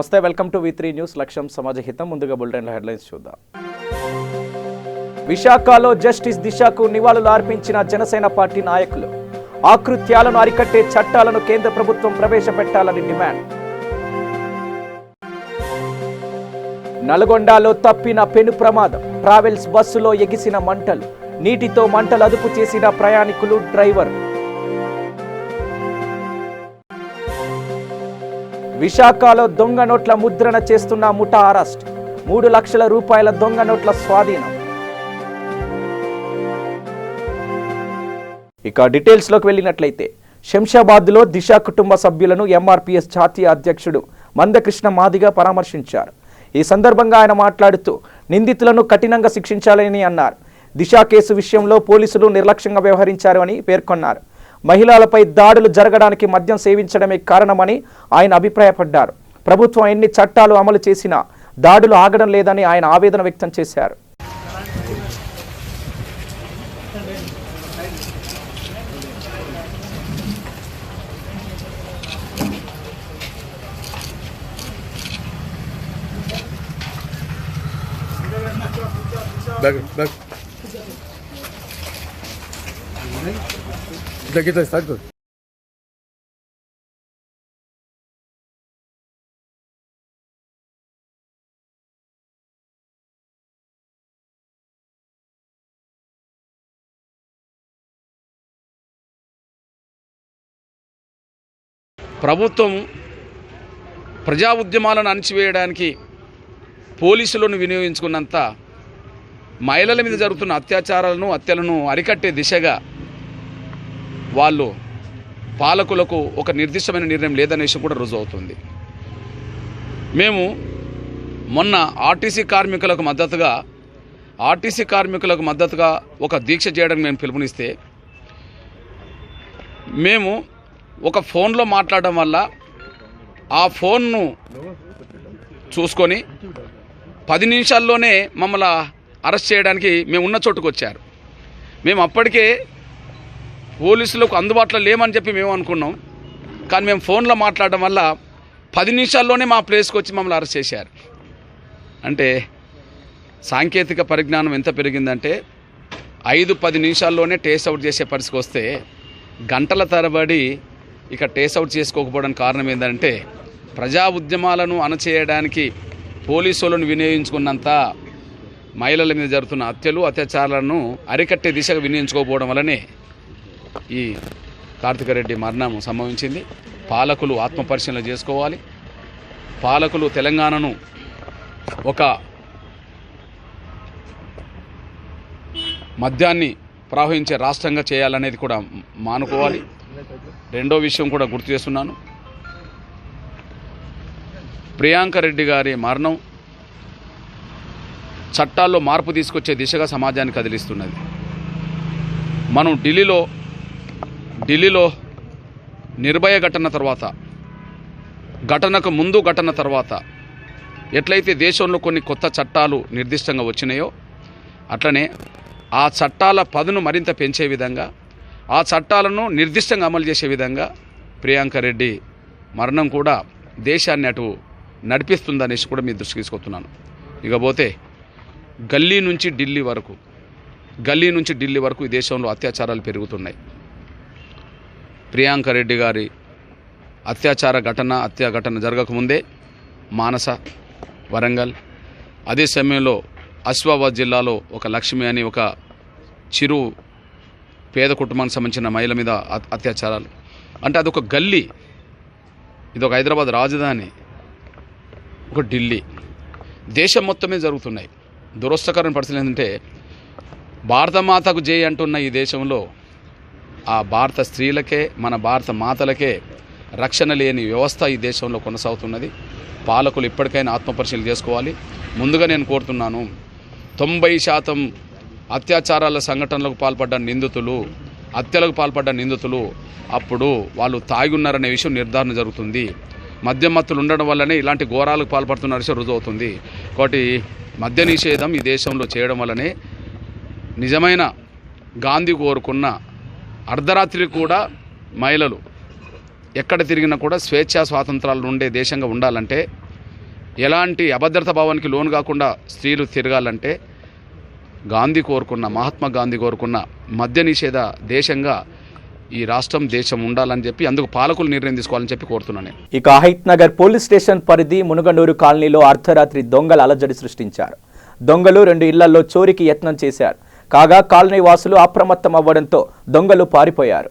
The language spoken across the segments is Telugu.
నమస్తే, వెల్కమ్ టు వి3 న్యూస్. లక్ష్యం సమాజహితం. ముందుగా బులెటిన్ హెడ్లైన్స్ చూద్దాం. విశాఖలో జస్టిస్ దిశకు నివాళులు అర్పించిన జనసేన పార్టీ నాయకులు. ఆకృత్యాలను అరికట్టే చట్టాలను కేంద్ర ప్రభుత్వం ప్రవేశపెట్టాలని డిమాండ్. నల్గొండలో తప్పిన పెను ప్రమాదం. ట్రావెల్స్ బస్సులో ఎగిసిన మంటలు. నీటితో మంటలు అదుపు చేసిన ప్రయాణికులు, డ్రైవర్. విశాఖలో దొంగ నోట్ల ముద్రణ చేస్తున్న ముఠా అరెస్ట్. 3 లక్షల రూపాయల దొంగ నోట్ల స్వాధీనం. ఇక డీటెయిల్స్లోకి వెళ్ళినట్లయితే, శంషాబాద్లో దిశ కుటుంబ సభ్యులను ఎంఆర్పీఎస్ జాతీయ అధ్యక్షుడు మందకృష్ణ మాదిగ పరామర్శించారు. ఈ సందర్భంగా ఆయన మాట్లాడుతూ నిందితులను కఠినంగా శిక్షించాలని అన్నారు. దిశ కేసు విషయంలో పోలీసులు నిర్లక్ష్యంగా వ్యవహరించారు అని పేర్కొన్నారు. మహిళలపై దాడులు జరగడానికి మద్యం సేవించడమే కారణమని ఆయన అభిప్రాయపడ్డారు. ప్రభుత్వం ఎన్ని చట్టాలు అమలు చేసినా దాడులు ఆగడం లేదని ఆయన ఆవేదన వ్యక్తం చేశారు. ప్రభుత్వం ప్రజా ఉద్యమాలను అణచివేయడానికి పోలీసులను వినియోగించుకున్నంత మహిళల మీద జరుగుతున్న అత్యాచారాలను, హత్యలను అరికట్టే దిశగా వాళ్ళు పాలకులకు ఒక నిర్దిష్టమైన నిర్ణయం లేదనే విషయం కూడా రుజువు అవుతుంది. మేము మొన్న ఆర్టీసీ కార్మికులకు మద్దతుగా ఒక దీక్ష చేయడానికి మేము పిలుపునిస్తే, మేము ఒక ఫోన్లో మాట్లాడడం వల్ల ఆ ఫోన్ను చూసుకొని 10 నిమిషాల్లోనే మమ్మల్ని అరెస్ట్ చేయడానికి మేము ఉన్న చోటుకు వచ్చారు. మేము అప్పటికే పోలీసులకు అందుబాటులో లేమని చెప్పి మేము అనుకున్నాం. కానీ మేము ఫోన్లో మాట్లాడడం వల్ల 10 నిమిషాల్లోనే మా ప్లేస్కి వచ్చి మమ్మల్ని అరెస్ట్ చేశారు. అంటే సాంకేతిక పరిజ్ఞానం ఎంత పెరిగిందంటే 5-10 నిమిషాల్లోనే టేస్ అవుట్ చేసే పరిస్థితికి వస్తే, గంటల తరబడి ఇక టేస్ అవుట్ చేసుకోకపోవడానికి కారణం ఏంటంటే, ప్రజా ఉద్యమాలను అణచేయడానికి పోలీసులను వినియోగించుకున్నంత మహిళల మీద జరుగుతున్న హత్యలు, అత్యాచారాలను అరికట్టే దిశగా వినియోగించుకోకపోవడం వల్లనే ఈ కార్తిక్ రెడ్డి మరణం సంభవించింది. పాలకులు ఆత్మపరిశీలన చేసుకోవాలి. పాలకులు తెలంగాణను ఒక మద్యాన్ని ప్రవహించే రాష్ట్రంగా చేయాలనేది కూడా మానుకోవాలి. రెండో విషయం కూడా గుర్తు చేస్తున్నాను. ప్రియాంక రెడ్డి గారి మరణం చట్టాల్లో మార్పు తీసుకొచ్చే దిశగా సమాజాన్ని కదిలిస్తున్నది. మనం ఢిల్లీలో నిర్భయ ఘటన తర్వాత, ఘటనకు ముందు, ఘటన తర్వాత ఎట్లయితే దేశంలో కొన్ని కొత్త చట్టాలు నిర్దిష్టంగా వచ్చినాయో, అట్లనే ఆ చట్టాల పదును మరింత పెంచే విధంగా, ఆ చట్టాలను నిర్దిష్టంగా అమలు చేసే విధంగా ప్రియాంక రెడ్డి మరణం కూడా దేశాన్ని అటు నడిపిస్తుందనేసి కూడా మీ దృష్టికి తీసుకొస్తున్నాను. ఇకపోతే గల్లీ నుంచి ఢిల్లీ వరకు ఈ దేశంలో అత్యాచారాలు పెరుగుతున్నాయి. ప్రియాంక రెడ్డి గారి హత్య ఘటన జరగకముందే మానస, వరంగల్, అదే సమయంలో ఆసిఫాబాద్ జిల్లాలో ఒక లక్ష్మి అని ఒక చిరు పేద కుటుంబానికి సంబంధించిన మహిళ మీద అత్యాచారాలు. అంటే అదొక గల్లీ, ఇదొక హైదరాబాద్ రాజధాని, ఒక ఢిల్లీ, దేశం మొత్తమే జరుగుతున్నాయి. దురదృష్టకరమైన పరిస్థితి ఏంటంటే, భారతమాతకు జై అంటున్న ఈ దేశంలో ఆ భారత స్త్రీలకే, మన భారత మాతలకే రక్షణ లేని వ్యవస్థ ఈ దేశంలో కొనసాగుతున్నది. పాలకులు ఇప్పటికైనా ఆత్మపరిశీలన చేసుకోవాలి. ముందుగా నేను కోరుతున్నాను, 90% అత్యాచారాల సంఘటనలకు పాల్పడ్డ నిందితులు, హత్యలకు పాల్పడ్డ నిందితులు అప్పుడు వాళ్ళు తాగి ఉన్నారనే విషయం నిర్ధారణ జరుగుతుంది. మద్యమత్తులు ఉండడం వల్లనే ఇలాంటి ఘోరాలకు పాల్పడుతున్న విషయం రుజువు అవుతుంది. కాబట్టి మద్య నిషేధం ఈ దేశంలో చేయడం వల్లనే నిజమైన గాంధీ కోరుకున్న అర్ధరాత్రి కూడా మహిళలు ఎక్కడ తిరిగినా కూడా స్వేచ్ఛా స్వాతంత్రాలు ఉండే దేశంగా ఉండాలంటే ఎలాంటి అభద్రత భావానికి లోను కాకుండా స్త్రీలు తిరగాలంటే మహాత్మా గాంధీ కోరుకున్న మద్య నిషేధ దేశంగా ఈ రాష్ట్రం దేశం ఉండాలని చెప్పి అందుకు పాలకులు నిర్ణయం తీసుకోవాలని చెప్పి కోరుతున్నాను నేను. ఇక హైత్ నగర్ పోలీస్ స్టేషన్ పరిధి మునుగండూరు కాలనీలో అర్ధరాత్రి దొంగల అలజడి సృష్టించారు. దొంగలు 2 ఇళ్లలో చోరీకి యత్నం చేశారు. కాగా కాలనీ వాసులు అప్రమత్తం అవ్వడంతో దొంగలు పారిపోయారు.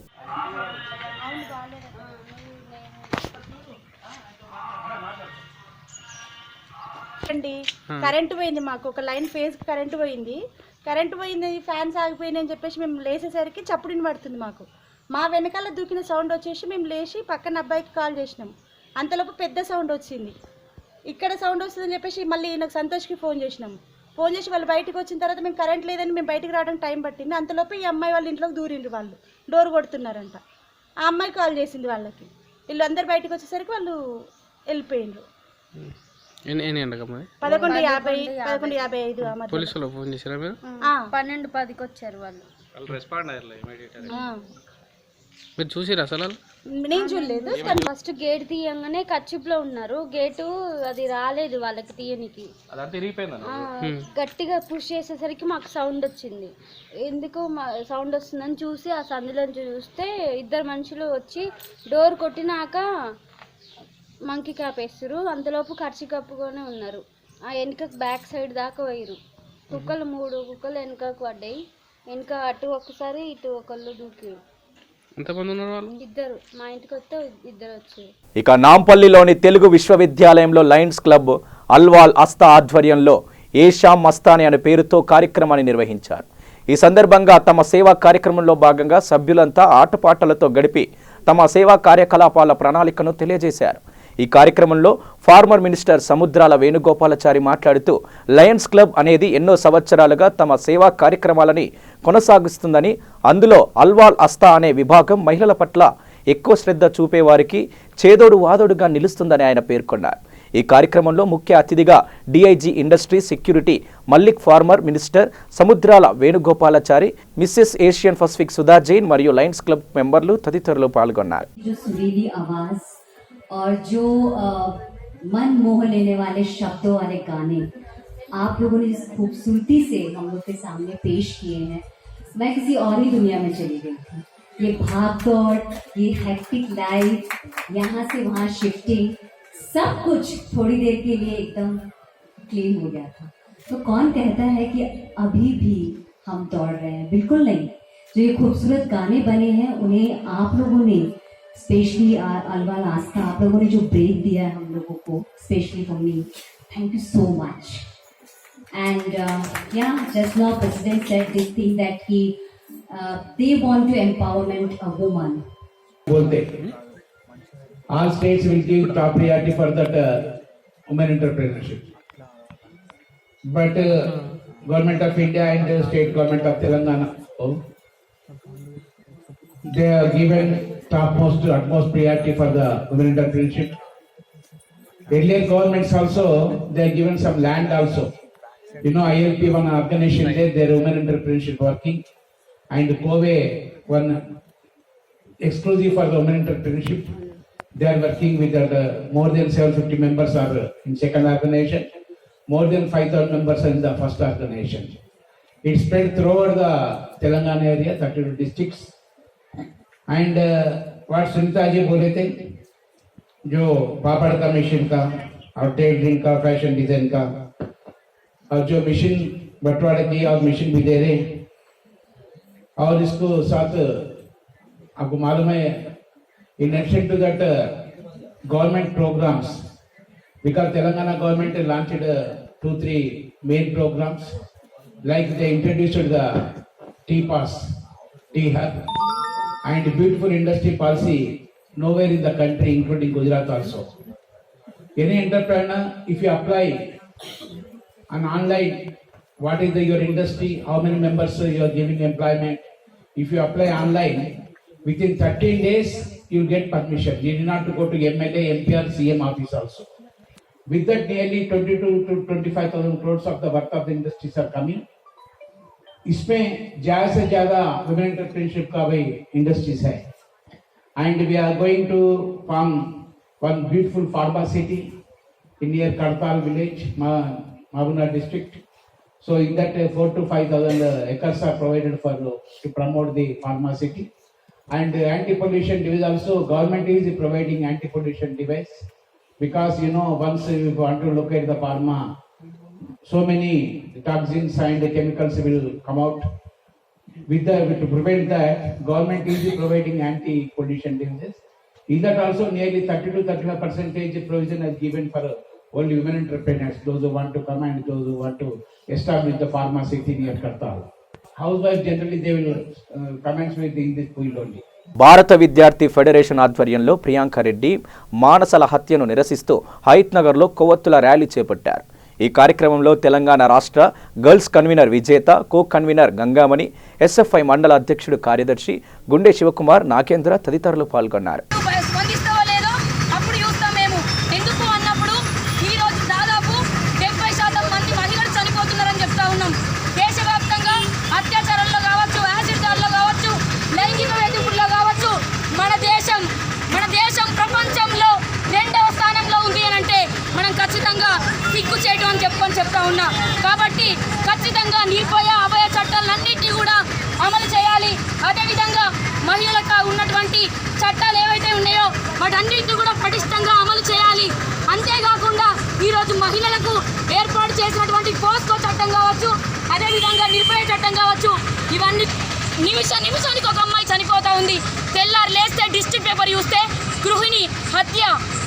కరెంటు పోయింది, మాకు ఒక లైన్ ఫేజ్ కరెంటు పోయింది, ఫ్యాన్స్ ఆగిపోయింది అని చెప్పేసి మేము లేచేసరికి చప్పుడిని పడుతుంది. మా వెనకాల దూకిన సౌండ్ వచ్చేసి మేము లేచి పక్కన అబ్బాయికి కాల్ చేసినాం. అంతలోపు పెద్ద సౌండ్ వచ్చింది. ఇక్కడ సౌండ్ వస్తుందని చెప్పేసి మళ్ళీ నాకు సంతోష్కి ఫోన్ చేసినాం. ఫోన్ చేసి వాళ్ళు బయటకు వచ్చిన తర్వాత మేము కరెంట్ లేదని మేము బయటకు రావడానికి టైం పట్టింది. అంతలోపు ఈ అమ్మాయి వాళ్ళ ఇంట్లోకి దూరిండ్రు, వాళ్ళు డోర్ కొడుతున్నారంట. ఆ అమ్మాయి కాల్ చేసింది వాళ్ళకి, వీళ్ళు అందరు బయటకు వచ్చేసరికి వాళ్ళు వెళ్ళిపోయిండ్రు. 11:50 పోలీసులు ఫోన్ చేశారా మీరు? 12:10కి వచ్చారు వాళ్ళు. రెస్పాండ్ అయ్యారు ఇమిడియట్‌గా. మీరు చూసిరా అసలు? నేను చూడలేదు. ఫస్ట్ గేట్ తీయంగానే కచ్చిప్లో ఉన్నారు. గేటు అది రాలేదు వాళ్ళకి తీయనికి, గట్టిగా పుష్ చేసేసరికి మాకు సౌండ్ వచ్చింది. ఎందుకు సౌండ్ వస్తుందని చూసి ఆ సందులోంచి చూస్తే 2 మనుషులు వచ్చి డోర్ కొట్టినాక మంకీ క్యాప్ వేస్తారు. అంతలోపు ఖర్చు కప్పుకొని ఉన్నారు. ఆ వెనుక బ్యాక్ సైడ్ దాకా పోయారు. 3 కుక్కలు వెనుకకు పడ్డాయి. వెనుక అటు ఒకసారి ఇటు ఒకళ్ళు దూకారు. ఎంతమంది ఉన్నారు వాళ్ళు? 2. మా ఇంటికి వస్తే 2 వచ్చారు. ఇక నాంపల్లిలోని తెలుగు విశ్వవిద్యాలయంలో లయన్స్ క్లబ్ అల్వాల్ అస్తా ఆధ్వర్యంలో ఏషా మస్తాని అనే పేరుతో కార్యక్రమాన్ని నిర్వహించారు. ఈ సందర్భంగా తమ సేవా కార్యక్రమంలో భాగంగా సభ్యులంతా ఆటపాటలతో గడిపి తమ సేవా కార్యకలాపాల ప్రణాళికను తెలియజేశారు. ఈ కార్యక్రమంలో ఫార్మర్ మినిస్టర్ సముద్రాల వేణుగోపాలాచారి మాట్లాడుతూ లయన్స్ క్లబ్ అనేది ఎన్నో సంవత్సరాలుగా తమ సేవా కార్యక్రమాలని కొనసాగిస్తుందని, అందులో అల్వాల్ అస్తా అనే విభాగం మహిళల పట్ల ఎక్కువ శ్రద్ధ చూపేవారికి చేదోడు వాదోడుగా నిలుస్తుందని ఆయన పేర్కొన్నారు. ఈ కార్యక్రమంలో ముఖ్య అతిథిగా DIG industry security Mallik, former minister Samudrala Venugopalachari, Mrs Asian Pacific Sudha Jain మరియు లయన్స్ క్లబ్ మెంబర్లు తదితరులు పాల్గొన్నారు. और जो मन मोह लेने वाले शब्दों वाले गाने आप लोगों ने जिस खूबसूरती से हम लोग के सामने पेश किए हैं, मैं किसी और ही दुनिया में चली गई थी. ये भाग दौड़, ये हेक्टिक लाइफ, यहाँ से वहाँ शिफ्टिंग, सब कुछ थोड़ी देर के लिए एकदम क्लीन हो गया था. तो कौन कहता है कि अभी भी हम दौड़ रहे हैं? बिल्कुल नहीं. जो ये खूबसूरत गाने बने हैं उन्हें आप लोगों ने, स्पेशली अल्वाल आस्था, आप लोगों ने जो ब्रेक दिया है हम लोगों को, specially for me, thank you so much. And yeah, just now president said this thing that they want to empowerment a woman. बोलते all states will give top priority for that women entrepreneurship, but government of India and state government of Telangana, they are given utmost priority for the women entrepreneurship. Earlier governments also, they are given some land also. You know, ILP one organization there, their women entrepreneurship working, and COVE one exclusive for the women entrepreneurship. They are working with more than 750 members are in second organization, more than 5,000 members are in the first organization. It spread throughout the Telangana area, 32 districts. And what Sunita ji बोले थे, जो पापड़ का मशीन का और टेलरिंग का, फैशन डिजाइन का, और जो मशीन बंटवारा की और मशीन भी दे रहे, और इसको साथ आपको मालूम है, in addition to that government programs, because Telangana government launched 2-3 main programs, like they introduced the T-Pass, T-Hub, and beautiful industry policy nowhere in the country, including Gujarat also. Any entrepreneur, if you apply an online, what is your industry, how many members you are giving employment, if you apply online, within 13 days you will get permission. You need not to go to MLA, MP or CM office also. With that, nearly 22 to 25,000 crores of the worth of the industries are coming. इसमें ज़्यादा से ज़्यादा वुमेन एंटरप्रेन्योरशिप का भाई इंडस्ट्रीज है, and we are going to form one beautiful pharma city, in near Kartal village, Mahabubnagar district. So in that 4,000 to 5,000 acres are provided for to promote the pharma city. And anti-pollution device also, government is providing anti-pollution device, because once you want to look at the pharma, so many toxins and chemicals will come out. To prevent that, government is providing anti-pollution devices. In that also nearly 30 to 35% provision is given for only women entrepreneurs, those who want to come and those who want to establish the pharma city near Kartal. Housewives generally they will commence with in this field only. భారత విద్యార్థి ఫెడరేషన్ ఆధ్వర్యంలో ప్రియాంక రెడ్డి మానసల హత్యను నిరసిస్తూ హైత్ నగర్లో కొవ్వొత్తుల ర్యాలీ చేపట్టారు. ఈ కార్యక్రమంలో తెలంగాణ రాష్ట్ర గర్ల్స్ కన్వీనర్ విజేత, కో కన్వీనర్ గంగామణి, ఎస్ఎఫ్ఐ మండల అధ్యక్షుడు కార్యదర్శి గుండె శివకుమార్, నాగేంద్ర తదితరులు పాల్గొన్నారు. చెప్తా ఉన్నా కాబట్టి ఖచ్చితంగా నిర్భయ అభయ చట్టాలన్నింటినీ కూడా అమలు చేయాలి. అదేవిధంగా మహిళలకు ఉన్నటువంటి చట్టాలు ఏవైతే ఉన్నాయో వాటన్నింటినీ కూడా పటిష్టంగా అమలు చేయాలి. అంతేకాకుండా ఈరోజు మహిళలకు ఏర్పాటు చేసినటువంటి పోస్కో చట్టం కావచ్చు, అదేవిధంగా నిర్భయ చట్టం కావచ్చు, ఇవన్నీ నిమిషానికి ఒక అమ్మాయి చనిపోతూ ఉంది. తెల్లారు లేస్తే డిస్ట్రిక్ట్ పేపర్ చూస్తే గృహిణి హత్య,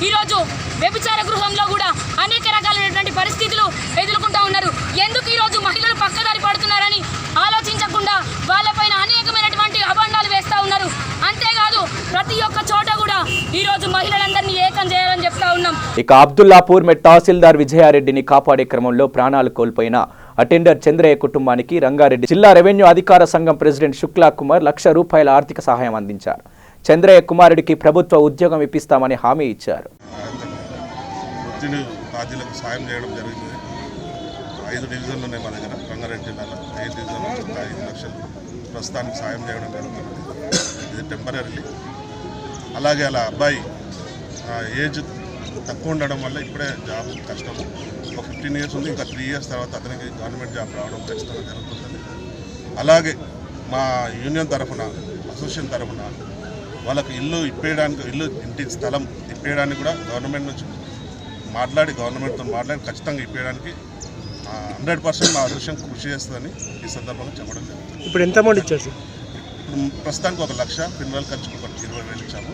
ఈరోజు వ్యభిచార గృహంలో కూడా అనేక రకాలైనటువంటి పరిస్థితులు ఎదుర్కొంటూ ఉన్నారు. ఎందుకు ఈరోజు మహిళలు పక్కదారి పడుతున్నారని ఆలోచించకుండా వాళ్ళపైన అనేకమైనటువంటి అభండాలు వేస్తూ ఉన్నారు. అంతేకాదు ప్రతి ఒక్క చోట కూడా ఈరోజు మహిళలందరినీ ఏకం చేయాలని చెప్తా ఉన్నాం. ఇక అబ్దుల్లాపూర్ మెట్ తహసీల్దార్ విజయారెడ్డిని కాపాడే క్రమంలో ప్రాణాలు కోల్పోయిన అటెండర్ చంద్రయ్య కుటుంబానికి రంగారెడ్డి జిల్లా రెవెన్యూ అధికార సంఘం ప్రెసిడెంట్ శుక్లా కుమార్ ₹1,00,000 ఆర్థిక సహాయం అందించారు. చంద్రయ్య కుమారుడికి ప్రభుత్వ ఉద్యోగం ఇప్పిస్తామని హామీ ఇచ్చారు. బాధ్యులకు సాయం చేయడం జరిగింది. 5 డివిజన్లు ఉన్నాయి మా దగ్గర. రంగారెడ్డి జిల్లాలో 5 డివిజన్లు 5 లక్షలు ప్రస్తుతానికి సాయం చేయడం జరుగుతుంది. ఇది టెంపరీ. అలాగే అలా అబ్బాయి ఏజ్ తక్కువ ఉండడం వల్ల ఇప్పుడే జాబ్ కష్టము. ఒక 15 ఇయర్స్ ఉంది, ఇంకా 3 ఇయర్స్ తర్వాత అతనికి గవర్నమెంట్ జాబ్ రావడం ఖచ్చితంగా జరుగుతుంది. అలాగే మా యూనియన్ తరఫున, అసోసియేషన్ తరఫున వాళ్ళకి ఇంటి స్థలం ఇప్పేయడానికి కూడా గవర్నమెంట్తో మాట్లాడి ఖచ్చితంగా ఇప్పేయడానికి 100% మా అసోసియేషన్ కృషి చేస్తుందని ఈ సందర్భంగా చెప్పడం జరుగుతుంది. ఇప్పుడు ఎంత అమౌంట్ ఇచ్చారు సార్? ప్రస్తుతానికి 1,00,000, పిల్లల ఖర్చుకు 20,000 ఇచ్చాము.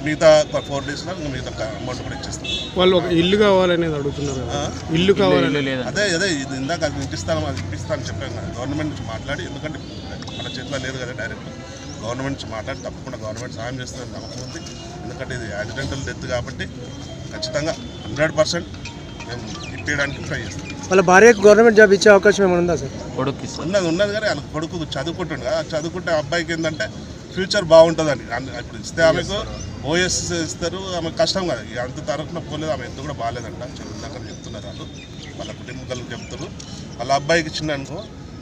మిగతా 4 డేస్లో మిగతా అమౌంట్ కూడా ఇచ్చేస్తాం. వాళ్ళు ఒక ఇల్లు కావాలనేది అడుగుతున్నారు. ఇల్లు కావాలి, అదే ఇది ఇందాక అది ఇప్పిస్తానని చెప్పాం కదా. గవర్నమెంట్ నుంచి మాట్లాడి, ఎందుకంటే మన చేతిలో లేదు కదా, డైరెక్ట్ గవర్నమెంట్ నుంచి మాట్లాడి తప్పకుండా గవర్నమెంట్ సాయం చేస్తుందని నమ్మకం ఉంది. ఎందుకంటే ఇది యాక్సిడెంటల్ డెత్ కాబట్టి ఖచ్చితంగా 100% మేము ఇప్పేయడానికి ట్రై చేస్తాం. వాళ్ళ భార్యకు గవర్నమెంట్ జాబ్ ఇచ్చే అవకాశం ఏమైనా ఉందా సార్? ఉన్నది కానీ వాళ్ళ కొడుకు చదువుకుంటుండే కదా. చదువుకుంటే అబ్బాయికి ఏంటంటే ఫ్యూచర్ బాగుంటుందని. ఇప్పుడు ఇస్తే ఆమెకు ఓఎస్ ఇస్తారు, ఆమె కష్టం కదా. అంత తరఫున పోలేదు, ఆమె ఎంత కూడా బాగాలేదంట. చదువుదాకా చెప్తున్నారు వాళ్ళు, వాళ్ళ కుటుంబాలకు చెప్తారు. వాళ్ళ అబ్బాయికి ఇచ్చిన అనుకో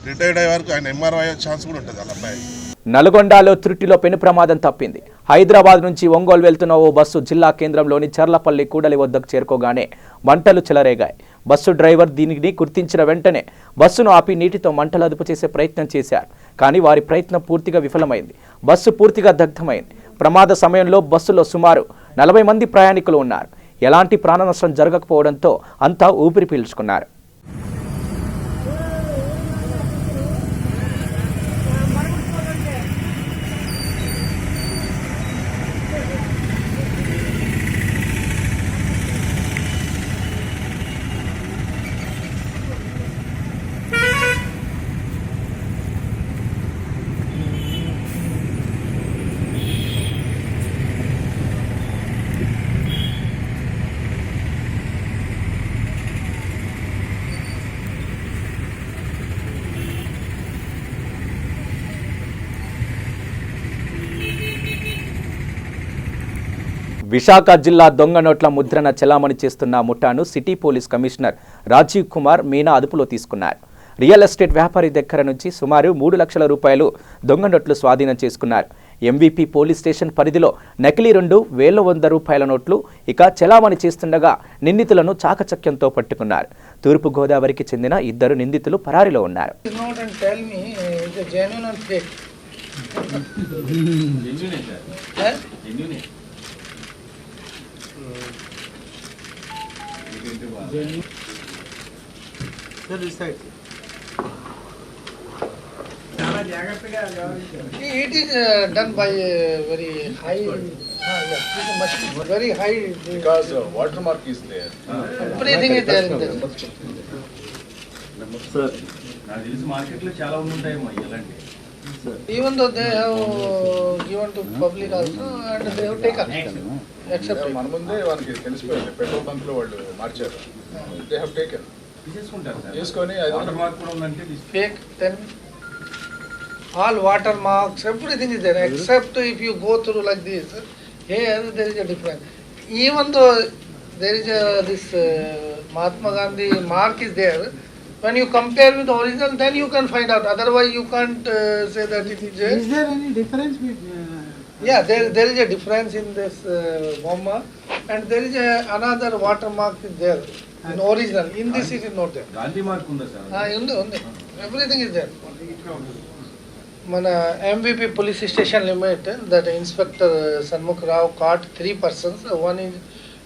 రిటైర్డ్ అయ్యే వరకు ఆయన ఎంఆర్ఓ అయ్యే ఛాన్స్ కూడా ఉంటుంది వాళ్ళ అబ్బాయి. నల్గొండలో త్రుటిలో పెను ప్రమాదం తప్పింది. హైదరాబాద్ నుంచి ఒంగోలు వెళ్తున్న ఓ బస్సు జిల్లా కేంద్రంలోని చర్లపల్లి కూడలి వద్దకు చేరుకోగానే మంటలు చెలరేగాయి. బస్సు డ్రైవర్ దీనిని గుర్తించిన వెంటనే బస్సును ఆపి నీటితో మంటలు అదుపు చేసే ప్రయత్నం చేశారు. కానీ వారి ప్రయత్నం పూర్తిగా విఫలమైంది. బస్సు పూర్తిగా దగ్ధమైంది. ప్రమాద సమయంలో బస్సులో సుమారు 40 మంది ప్రయాణికులు ఉన్నారు. ఎలాంటి ప్రాణ నష్టం జరగకపోవడంతో అంతా ఊపిరి పీల్చుకున్నారు. విశాఖ జిల్లా దొంగ నోట్ల ముద్రణ చెలామణి చేస్తున్న ముఠాను city police commissioner Rajiv Kumar Meena అదుపులో తీసుకున్నారు. రియల్ ఎస్టేట్ వ్యాపారి దగ్గర నుంచి సుమారు ₹3 లక్షల దొంగ నోట్లు స్వాధీనం చేసుకున్నారు. ఎంవీపీ పోలీస్ స్టేషన్ పరిధిలో నకిలీ 2,100 రూపాయల నోట్లు ఇక చెలామణి చేస్తుండగా నిందితులను చాకచక్యంతో పట్టుకున్నారు. తూర్పుగోదావరికి చెందిన 2 నిందితులు పరారీలో ఉన్నారు. It is done by very high, very high. Because watermark is there. Everything is there in this. Even though they have given to public also and they have taken. Except మన ముందే వాళ్ళకి తెలిసిపోయింది పెట్రోల్ బంక్ లో వాళ్ళు మార్చారు. They have taken. తీసుకొని fake, then all watermarks, everything is there. Except if you go through like this, here there is a difference. Even though there is this Mahatma Gandhi mark is there, when you compare with the original, then you can find out. Otherwise, you can't say that it is. Is there any difference between? Yeah, there is a difference in this bomba, and there is another watermark is there in original. In this it is not there. Gandhi mark unda sir. Undi. Everything is there. Mana MVP police station limit that Inspector Sanmukh Rao caught 3 persons. One is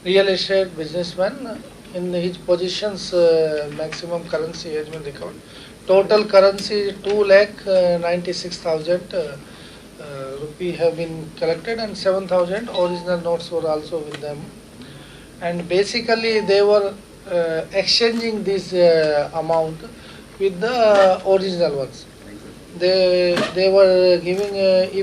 real estate businessman. In his positions, maximum currency has been recovered. Total currency 2,96,000 rupee have been collected, and 7,000 original notes were also with them. And basically, they were exchanging this amount with the original ones. They were giving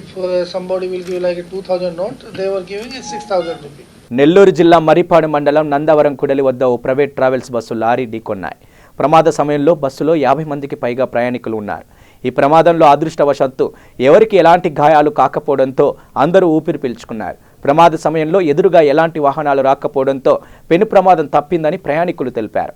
if somebody will give like a 2,000 note, they were giving a 6,000 rupee. Nellore జిల్లా మరిపాడు మండలం నందవరం కుడలి వద్ద ఓ ప్రైవేట్ ట్రావెల్స్ బస్సు లారీ ఢీకొన్నాయి. ప్రమాద సమయంలో బస్సులో 50 మందికి పైగా ప్రయాణికులు ఉన్నారు. ఈ ప్రమాదంలో అదృష్టవశాత్తు ఎవరికి ఎలాంటి గాయాలు కాకపోవడంతో అందరూ ఊపిరి పీల్చుకున్నారు. ప్రమాద సమయంలో ఎదురుగా ఎలాంటి వాహనాలు రాకపోవడంతో పెను ప్రమాదం తప్పిందని ప్రయాణికులు తెలిపారు.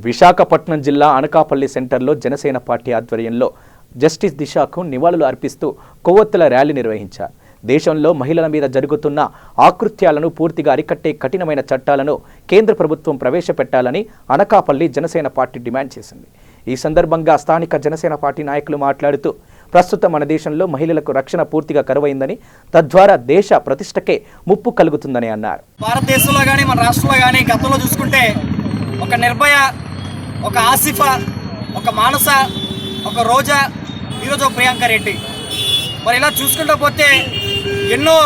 విశాఖపట్నం జిల్లా అనకాపల్లి సెంటర్లో జనసేన పార్టీ ఆధ్వర్యంలో జస్టిస్ దిశాకు నివాళులు అర్పిస్తూ కొవ్వొత్తుల ర్యాలీ నిర్వహించారు. దేశంలో మహిళల మీద జరుగుతున్న ఆకృత్యాలను పూర్తిగా అరికట్టే కఠినమైన చట్టాలను కేంద్ర ప్రభుత్వం ప్రవేశపెట్టాలని అనకాపల్లి జనసేన పార్టీ డిమాండ్ చేసింది. ఈ సందర్భంగా స్థానిక జనసేన పార్టీ నాయకులు మాట్లాడుతూ ప్రస్తుతం మన దేశంలో మహిళలకు రక్షణ పూర్తిగా కరువైందని, తద్వారా దేశ ప్రతిష్టకే ముప్పు కలుగుతుందని అన్నారు. భారతదేశంలో కానీ మన రాష్ట్రంలో కానీ గతంలో చూసుకుంటే ఒక నిర్భయ, ఒక ఆసిఫా, ఒక మానస, ఒక రోజా, ఈరోజు ప్రియాంక రెడ్డి, మరి ఇలా చూసుకుంటూ పోతే ఎన్నో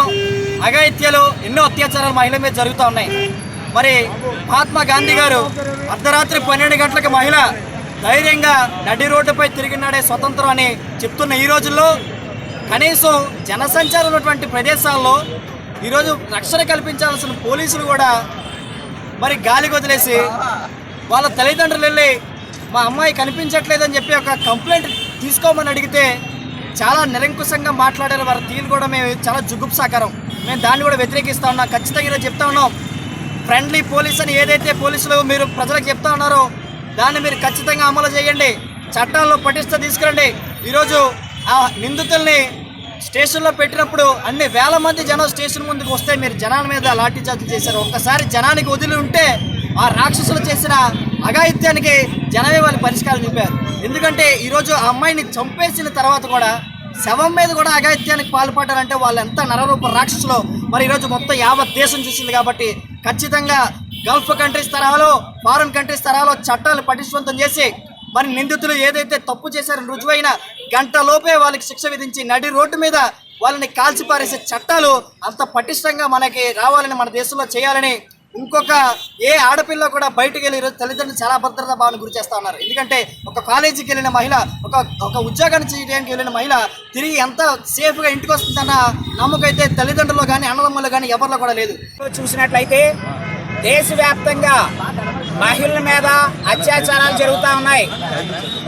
అఘాయిత్యాలు, ఎన్నో అత్యాచారాలు మహిళల మీద జరుగుతూ ఉన్నాయి. మరి మహాత్మా గాంధీ గారు అర్ధరాత్రి 12 గంటలకు మహిళ ధైర్యంగా నడి రోడ్డుపై తిరిగినాడే స్వతంత్రం అని చెప్తున్న ఈ రోజుల్లో కనీసం జనసంచారం ఉన్నటువంటి ప్రదేశాల్లో ఈరోజు రక్షణ కల్పించాల్సిన పోలీసులు కూడా మరి గాలికి వదిలేసి వాళ్ళ తల్లిదండ్రులు వెళ్ళి మా అమ్మాయి కనిపించట్లేదని చెప్పి ఒక కంప్లైంట్ తీసుకోమని అడిగితే చాలా నిరంకుశంగా మాట్లాడారు. వారి తీరు కూడా మేము చాలా జుగుప్సాకరం. మేము దాన్ని కూడా వ్యతిరేకిస్తూ ఉన్నాం. ఖచ్చితంగా చెప్తా ఉన్నాం, ఫ్రెండ్లీ పోలీస్ అని ఏదైతే పోలీసులు మీరు ప్రజలకు చెప్తా ఉన్నారో దాన్ని మీరు ఖచ్చితంగా అమలు చేయండి. చట్టాల్లో పటిష్ట తీసుకురండి. ఈరోజు ఆ నిందితుల్ని స్టేషన్లో పెట్టినప్పుడు అన్ని వేల మంది జనం స్టేషన్ ముందుకు వస్తే మీరు జనాల మీద లాఠీ చార్జ్ చేశారు. ఒక్కసారి జనానికి వదిలి ఉంటే ఆ రాక్షసులు చేసిన అఘాయిత్యానికి జనమే వాళ్ళు పరిష్కారం చూపారు. ఎందుకంటే ఈరోజు ఆ అమ్మాయిని చంపేసిన తర్వాత కూడా శవం మీద కూడా అఘాయిత్యానికి పాల్పడ్డారంటే వాళ్ళు ఎంత నరరూప రాక్షసులో మరి ఈరోజు మొత్తం యావత్ దేశం చూసింది. కాబట్టి ఖచ్చితంగా గల్ఫ్ కంట్రీస్ తరహాలో, ఫారెన్ కంట్రీస్ తరహాలో చట్టాలు పటిష్టవంతం చేసి మరి నిందితులు ఏదైతే తప్పు చేశారని రుజువైన గంటలోపే వాళ్ళకి శిక్ష విధించి నడి రోడ్డు మీద వాళ్ళని కాల్చిపారేసే చట్టాలు అంత పటిష్టంగా మనకి రావాలని, మన దేశంలో చేయాలని, ఇంకొక ఏ ఆడపిల్ల కూడా బయటకు వెళ్ళి ఈరోజు తల్లిదండ్రులు చాలా భద్రతా భావన గురి చేస్తూ ఉన్నారు. ఎందుకంటే ఒక కాలేజీకి వెళ్ళిన మహిళ, ఒక ఉద్యోగాన్ని చేయడానికి వెళ్ళిన మహిళ తిరిగి ఎంత సేఫ్గా ఇంటికి వస్తుందన్న నమ్మకం అయితే తల్లిదండ్రులు కానీ అన్నదమ్ములు కానీ ఎవరిలో కూడా లేదు. చూసినట్లయితే దేశవ్యాప్తంగా మహిళల మీద అత్యాచారాలు జరుగుతూ ఉన్నాయి.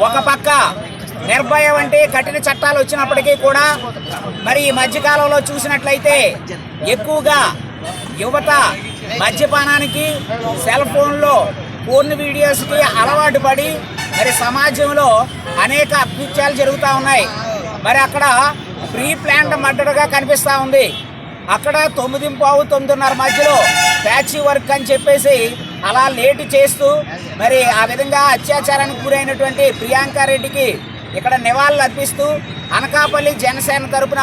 ఒక పక్క నిర్భయ వంటి కఠిన చట్టాలు వచ్చినప్పటికీ కూడా మరి ఈ మధ్యకాలంలో చూసినట్లయితే ఎక్కువగా యువత మద్యపానానికి, సెల్ ఫోన్లో పూర్ణ వీడియోస్కి అలవాటు పడి మరి సమాజంలో అనేక అకృత్యాలు జరుగుతూ ఉన్నాయి. మరి అక్కడ ప్రీ ప్లాన్డ్ మర్డర్గా కనిపిస్తూ ఉంది. అక్కడ 9:15, 9:30 మధ్యలో ప్యాచీ వర్క్ అని చెప్పేసి అలా లేటు చేస్తూ మరి ఆ విధంగా అత్యాచారానికి గురైనటువంటి ప్రియాంక రెడ్డికి ఇక్కడ నివాళులు అర్పిస్తూ అనకాపల్లి జనసేన తరపున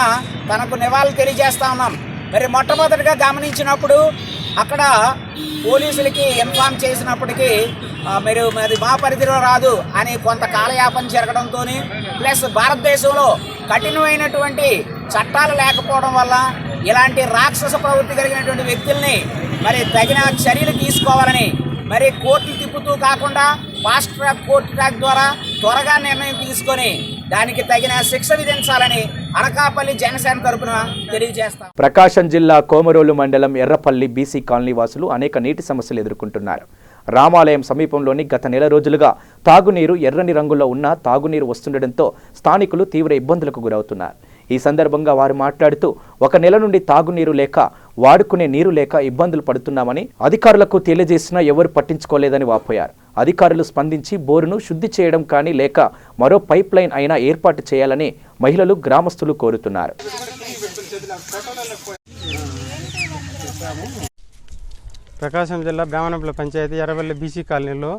తనకు నివాళులు తెలియజేస్తా ఉన్నాం. మరి మొట్టమొదటిగా గమనించినప్పుడు అక్కడ పోలీసులకి ఇన్ఫార్మ్ చేసినప్పటికీ మీరు అది మా పరిధిలో రాదు అని కొంత కాలయాపన జరగడంతో, ప్లస్ భారతదేశంలో కఠినమైనటువంటి చట్టాలు లేకపోవడం వల్ల ఇలాంటి రాక్షస ప్రవృత్తి కలిగినటువంటి వ్యక్తుల్ని మరి తగిన చర్యలు తీసుకోవాలని, మరి కోర్టులు తిప్పుతూ కాకుండా ఫాస్ట్ ట్రాక్ కోర్టు ట్రాక్ ద్వారా త్వరగా నిర్ణయం తీసుకొని దానికి తగిన శిక్ష విధించాలని అనకాపల్లి జనసేన తరపున తెలియజేస్తాం. ప్రకాశం జిల్లా కోమరోలు మండలం ఎర్రపల్లి బీసీ కాలనీ వాసులు అనేక నీటి సమస్యలు ఎదుర్కొంటున్నారు. రామాలయం సమీపంలోని గత నెల రోజులుగా తాగునీరు ఎర్రని రంగులో ఉన్న తాగునీరు వస్తుండటంతో స్థానికులు తీవ్ర ఇబ్బందులకు గురవుతున్నారు. ఈ సందర్భంగా వారు మాట్లాడుతూ 1 నెల నుండి తాగునీరు లేక, వాడుకునే నీరు లేక ఇబ్బందులు పడుతున్నామని అధికారులకు తెలియజేసినా ఎవరు పట్టించుకోలేదని వాపోయారు. అధికారులు స్పందించి బోరును శుద్ధి చేయడం కానీ లేక మరో పైప్ లైన్ అయినా ఏర్పాటు చేయాలని మహిళలు, గ్రామస్తులు కోరుతున్నారు. ప్రకాశం జిల్లా బ్రాహ్మణపల్లి పంచాయతీ ఎర్రపల్లి బీసీ కాలనీలో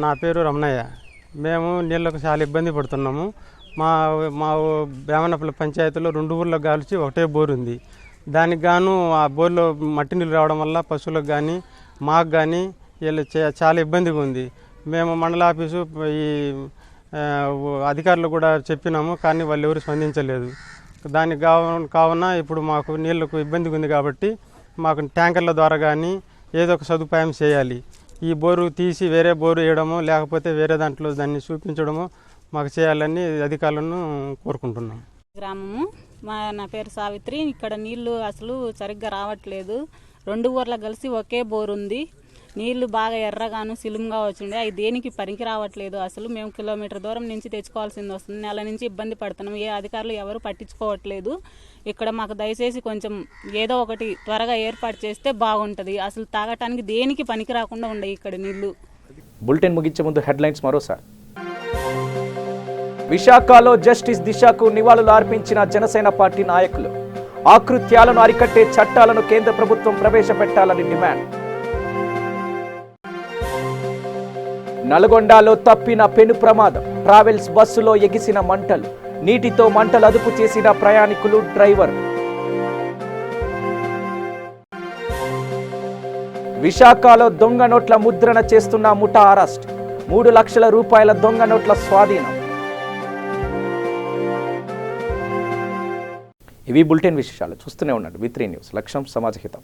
నా పేరు రమణయ్య. మేము నీళ్ళకు చాలా ఇబ్బంది పడుతున్నాము. మా బ్రాహ్మణపల్లి పంచాయతీలో 2 ఊర్లో కాల్చి ఒకటే బోరు ఉంది. దానికి గాను ఆ బోర్లో మట్టి నీళ్ళు రావడం వల్ల పశువులకు కానీ మాకు కానీ వీళ్ళు చాలా ఇబ్బందిగా ఉంది. మేము మండల ఆఫీసు ఈ అధికారులు కూడా చెప్పినాము, కానీ వాళ్ళు ఎవరు స్పందించలేదు. దానికి కావున ఇప్పుడు మాకు నీళ్ళకు ఇబ్బందిగా ఉంది కాబట్టి మాకు ట్యాంకర్ల ద్వారా కానీ ఏదో ఒక సదుపాయం చేయాలి. ఈ బోరు తీసి వేరే బోరు వేయడము, లేకపోతే వేరే దాంట్లో దాన్ని చూపించడము మాకు చేయాలని అధికారులను కోరుకుంటున్నాం. గ్రామము నా పేరు సావిత్రి. ఇక్కడ నీళ్లు అసలు సరిగ్గా రావట్లేదు. 2 ఊర్ల కలిసి ఒకే బోరు ఉంది. నీళ్లు బాగా ఎర్రగాను సిలుముగా వచ్చిండే, అవి దేనికి పనికి రావట్లేదు. అసలు మేము కిలోమీటర్ దూరం నుంచి తెచ్చుకోవాల్సింది వస్తుంది. నెల నుంచి ఇబ్బంది పడుతున్నాం. ఏ అధికారులు ఎవరు పట్టించుకోవట్లేదు. ఇక్కడ మాకు దయచేసి కొంచెం ఏదో ఒకటి త్వరగా ఏర్పాటు చేస్తే బాగుంటుంది. అసలు తాగటానికి దేనికి పనికి రాకుండా ఉండే ఇక్కడ నీళ్లు. బులెటిన్ ముగించే ముందు హెడ్లైన్స్ మరోసారి. విశాఖలో జస్టిస్ దిశకు నివాళులు అర్పించిన జనసేన పార్టీ నాయకులు. ఆకృత్యాలను అరికట్టే చట్టాలను కేంద్ర ప్రభుత్వం ప్రవేశపెట్టాలని డిమాండ్. నల్గొండలో తప్పిన పెను ప్రమాదం. ట్రావెల్స్ బస్సులో ఎగిసిన మంటలు. నీటితో మంటలు అదుపు చేసిన ప్రయాణికులు, డ్రైవర్. విశాఖలో దొంగ నోట్ల ముద్రణ చేస్తున్న ముఠా అరెస్ట్. 3 లక్షల రూపాయల దొంగ నోట్ల స్వాధీనం. ఇవి బులెటిన్ విశేషాలు. చూస్తూనే ఉండండి V3 న్యూస్. లక్ష్యం సమాజహితం.